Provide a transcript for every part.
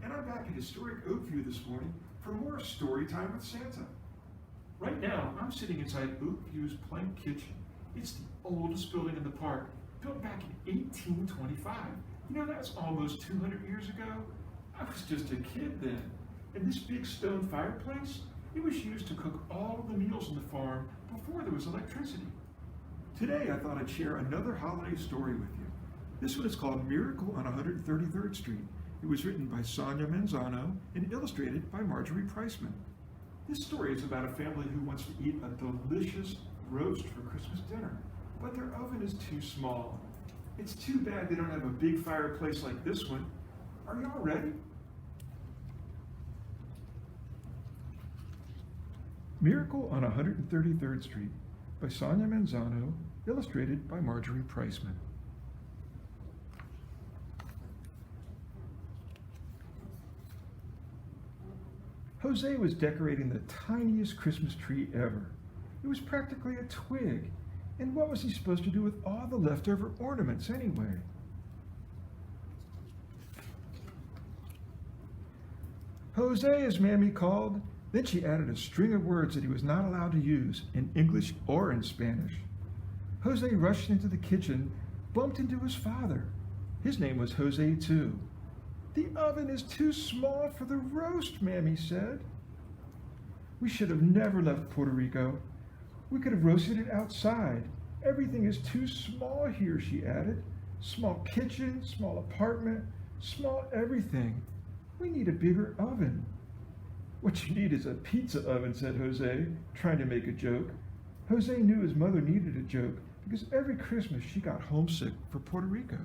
and I'm back at historic Oakview this morning for more Storytime with Santa. Right now, I'm sitting inside Oakview's plank kitchen. It's the oldest building in the park, built back in 1825. You know, that's almost 200 years ago. I was just a kid then. And this big stone fireplace, it was used to cook all of the meals on the farm before there was electricity. Today, I thought I'd share another holiday story with you. This one is called Miracle on 133rd Street. It was written by Sonia Manzano and illustrated by Marjorie Priceman. This story is about a family who wants to eat a delicious roast for Christmas dinner, but their oven is too small. It's too bad they don't have a big fireplace like this one. Are y'all ready? Miracle on 133rd Street by Sonia Manzano, illustrated by Marjorie Priceman. Jose was decorating the tiniest Christmas tree ever. It was practically a twig, and what was he supposed to do with all the leftover ornaments anyway? Jose, as Mammy called. Then she added a string of words that he was not allowed to use in English or in Spanish. Jose rushed into the kitchen, bumped into his father. His name was Jose too. "The oven is too small for the roast," Mammy said. "We should have never left Puerto Rico. We could have roasted it outside. Everything is too small here," she added. "Small kitchen, small apartment, small everything. We need a bigger oven." "What you need is a pizza oven," said Jose, trying to make a joke. Jose knew his mother needed a joke because every Christmas she got homesick for Puerto Rico.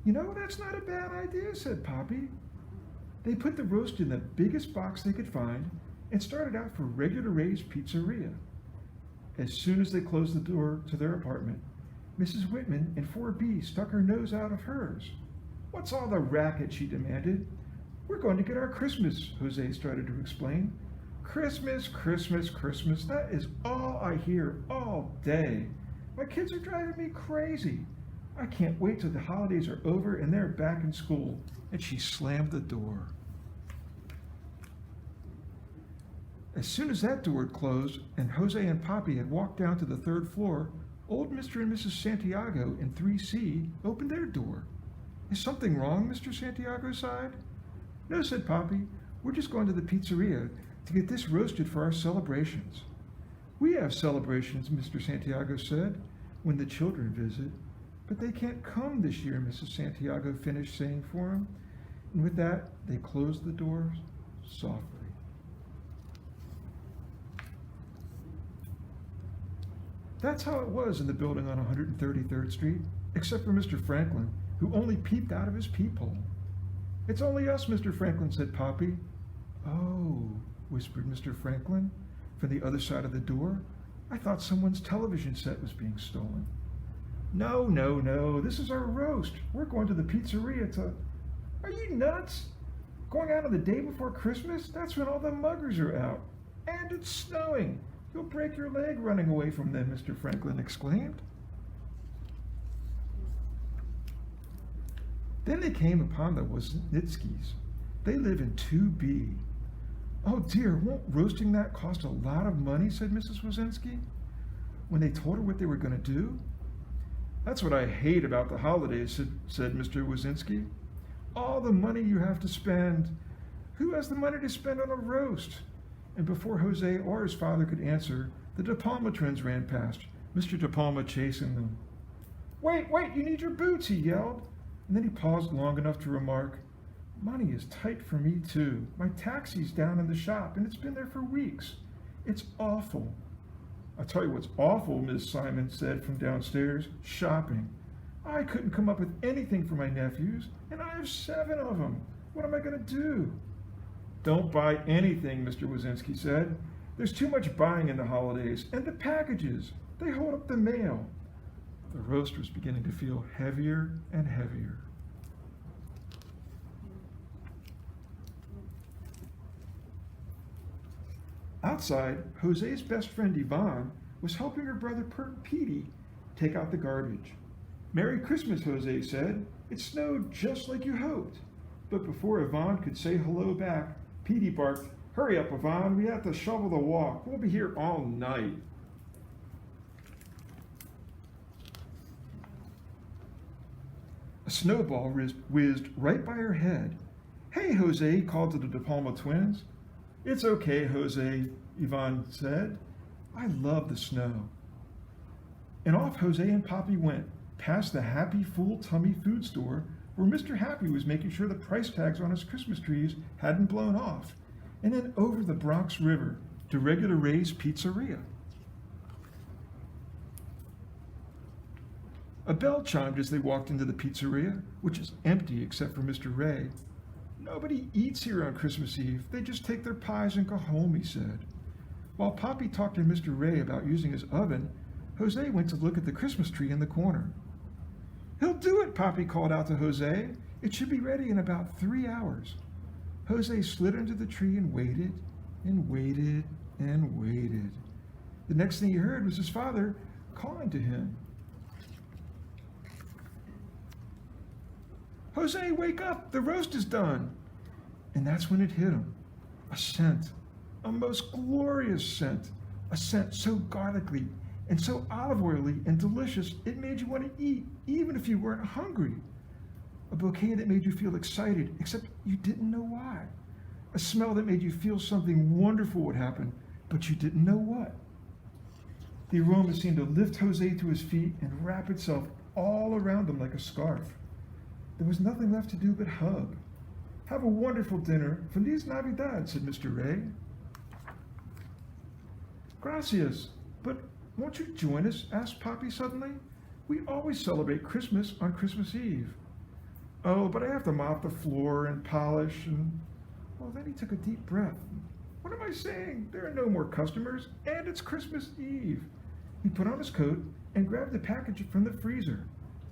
"You know, that's not a bad idea," said Poppy. They put the roast in the biggest box they could find and started out for Regular Ray's Pizzeria. As soon as they closed the door to their apartment, Mrs. Whitman in 4B stuck her nose out of hers. "What's all the racket?" she demanded. "We're going to get our Christmas," Jose started to explain. "Christmas, Christmas, Christmas, that is all I hear all day. My kids are driving me crazy. I can't wait till the holidays are over and they're back in school." And she slammed the door. As soon as that door had closed and Jose and Poppy had walked down to the third floor, old Mr. and Mrs. Santiago in 3C opened their door. "Is something wrong?" Mr. Santiago sighed. "No," said Poppy. "We're just going to the pizzeria to get this roasted for our celebrations." "We have celebrations," Mr. Santiago said, "when the children visit. But they can't come this year," Mrs. Santiago finished saying for him. And with that, they closed the doors softly. That's how it was in the building on 133rd Street, except for Mr. Franklin, who only peeped out of his peephole. "It's only us, Mr. Franklin," said Poppy. "Oh," whispered Mr. Franklin from the other side of the door. "I thought someone's television set was being stolen." No, no, this is our roast. We're going to the pizzeria to..." "Are you nuts? Going out on the day before Christmas? That's when all the muggers are out. And it's snowing. You'll break your leg running away from them," Mr. Franklin exclaimed. Then they came upon the Woznitskys. They live in 2B. "Oh dear, won't roasting that cost a lot of money?" said Mrs. Wozinski, when they told her what they were going to do. "That's what I hate about the holidays," said Mr. Wozinski. "All the money you have to spend. Who has the money to spend on a roast?" And before Jose or his father could answer, the De Palma twins ran past, Mr. De Palma chasing them. Wait, you need your boots," he yelled. And then he paused long enough to remark, "Money is tight for me too. My taxi's down in the shop and it's been there for weeks. It's awful." "I'll tell you what's awful," Ms. Simon said from downstairs, "shopping. I couldn't come up with anything for my nephews, and I have 7 of them. What am I going to do?" "Don't buy anything," Mr. Wozinski said. "There's too much buying in the holidays, and the packages, they hold up the mail." The roast was beginning to feel heavier and heavier. Outside, Jose's best friend Yvonne was helping her brother Petey take out the garbage. "Merry Christmas," Jose said. It snowed just like you hoped. But before Yvonne could say hello back, Petey barked, "Hurry up, Yvonne, we have to shovel the walk. We'll be here all night." A snowball whizzed right by her head. "Hey, Jose," called to the De Palma twins. "It's okay, Jose," Yvonne said. "I love the snow." And off Jose and Poppy went, past the Happy Full Tummy food store, where Mr. Happy was making sure the price tags on his Christmas trees hadn't blown off, and then over the Bronx River to Regular Ray's Pizzeria. A bell chimed as they walked into the pizzeria, which is empty except for Mr. Ray. "Nobody eats here on Christmas Eve. They just take their pies and go home," he said. While Poppy talked to Mr. Ray about using his oven, Jose went to look at the Christmas tree in the corner. "He'll do it," Poppy called out to Jose. "It should be ready in about 3 hours." Jose slid under the tree and waited and waited and waited. The next thing he heard was his father calling to him. "Jose, wake up! The roast is done!" And that's when it hit him. A scent, a most glorious scent, a scent so garlicky and so olive oily and delicious it made you want to eat, even if you weren't hungry. A bouquet that made you feel excited, except you didn't know why. A smell that made you feel something wonderful would happen, but you didn't know what. The aroma seemed to lift Jose to his feet and wrap itself all around him like a scarf. There was nothing left to do but hug. "Have a wonderful dinner. Feliz Navidad," said Mr. Ray. "Gracias. But won't you join us?" asked Poppy suddenly. "We always celebrate Christmas on Christmas Eve." "Oh, but I have to mop the floor and polish and..." Well, then he took a deep breath. "What am I saying? There are no more customers, and it's Christmas Eve." He put on his coat and grabbed a package from the freezer.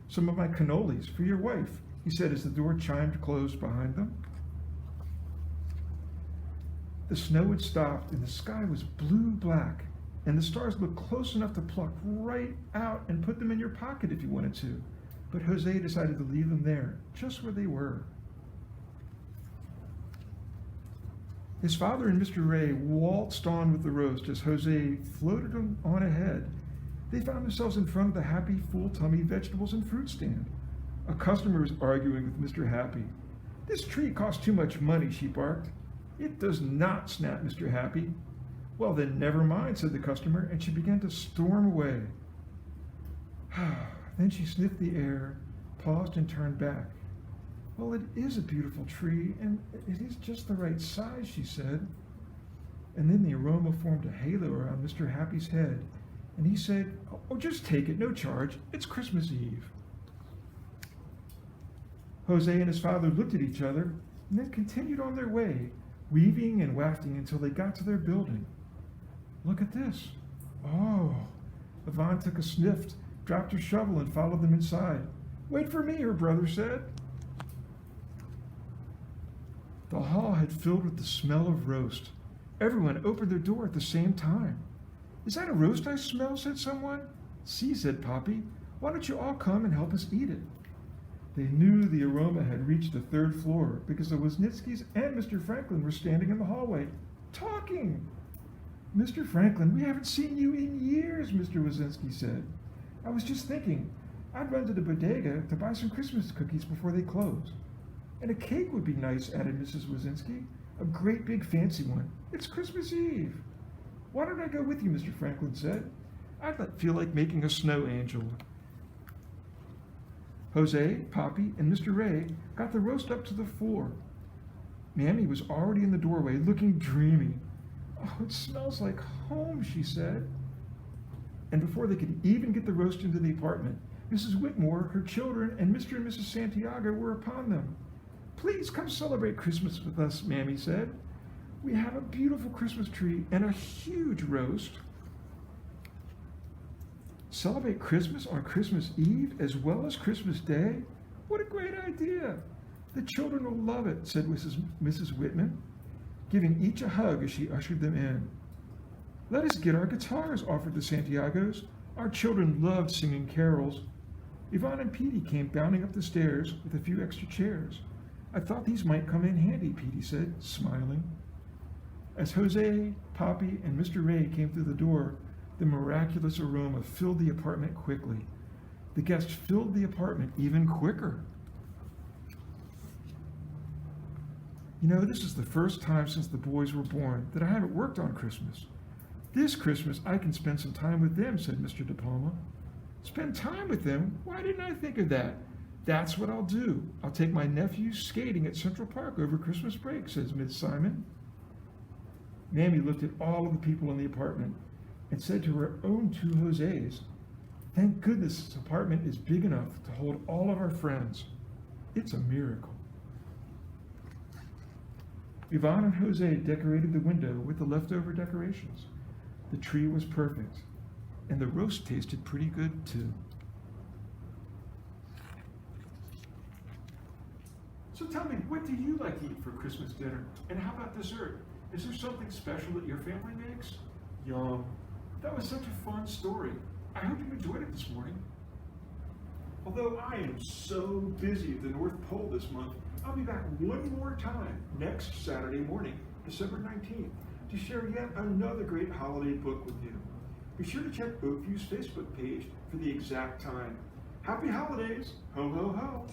"Some of my cannolis for your wife," he said as the door chimed closed behind them. The snow had stopped and the sky was blue-black, and the stars looked close enough to pluck right out and put them in your pocket if you wanted to. But Jose decided to leave them there, just where they were. His father and Mr. Ray waltzed on with the roast as Jose floated on ahead. They found themselves in front of the Happy Full Tummy vegetables and fruit stand. A customer was arguing with Mr. Happy. "This tree costs too much money," she barked. "It does not," snapped Mr. Happy. "Well, then never mind," said the customer, and she began to storm away. Then she sniffed the air, paused, and turned back. "Well, it is a beautiful tree, and it is just the right size," she said. And then the aroma formed a halo around Mr. Happy's head, and he said, "Oh, just take it, no charge. It's Christmas Eve." Jose and his father looked at each other and then continued on their way, weaving and wafting until they got to their building. "Look at this." "Oh." Yvonne took a sniff, dropped her shovel, and followed them inside. "Wait for me," her brother said. The hall had filled with the smell of roast. Everyone opened their door at the same time. "Is that a roast I smell?" said someone. "See," said Poppy. "Why don't you all come and help us eat it?" They knew the aroma had reached the 3rd floor because the Wisniewskis and Mr. Franklin were standing in the hallway, talking. "Mr. Franklin, we haven't seen you in years," Mr. Wisniewski said. "I was just thinking, I'd run to the bodega to buy some Christmas cookies before they close." "And a cake would be nice," added Mrs. Wisniewski. "A great big fancy one. It's Christmas Eve." "Why don't I go with you?" Mr. Franklin said. "I'd feel like making a snow angel." Jose, Poppy, and Mr. Ray got the roast up to the floor. Mammy was already in the doorway, looking dreamy. "Oh, it smells like home," she said. And before they could even get the roast into the apartment, Mrs. Whitmore, her children, and Mr. and Mrs. Santiago were upon them. "Please come celebrate Christmas with us," Mammy said. "We have a beautiful Christmas tree and a huge roast." "Celebrate Christmas on Christmas Eve as well as Christmas Day? What a great idea! The children will love it," said Mrs. Whitman, giving each a hug as she ushered them in. "Let us get our guitars," offered the Santiagos. Our children loved singing carols. Yvonne and Petey came bounding up the stairs with a few extra chairs. I thought these might come in handy, Petey said, smiling. As Jose, Poppy, and Mr. Ray came through the door, the miraculous aroma filled the apartment quickly. The guests filled the apartment even quicker. You know, this is the first time since the boys were born that I haven't worked on Christmas. This Christmas, I can spend some time with them, said Mr. De Palma. Spend time with them? Why didn't I think of that? That's what I'll do. I'll take my nephews skating at Central Park over Christmas break, says Miss Simon. Mammy looked at all of the people in the apartment and said to her own two Jose's, thank goodness this apartment is big enough to hold all of our friends. It's a miracle. Yvonne and Jose decorated the window with the leftover decorations. The tree was perfect, and the roast tasted pretty good too. So tell me, what do you like to eat for Christmas dinner? And how about dessert? Is there something special that your family makes? Yum. That was such a fun story. I hope you enjoyed it this morning. Although I am so busy at the North Pole this month, I'll be back one more time next Saturday morning, December 19th, to share yet another great holiday book with you. Be sure to check Oakview's Facebook page for the exact time. Happy holidays! Ho, ho, ho!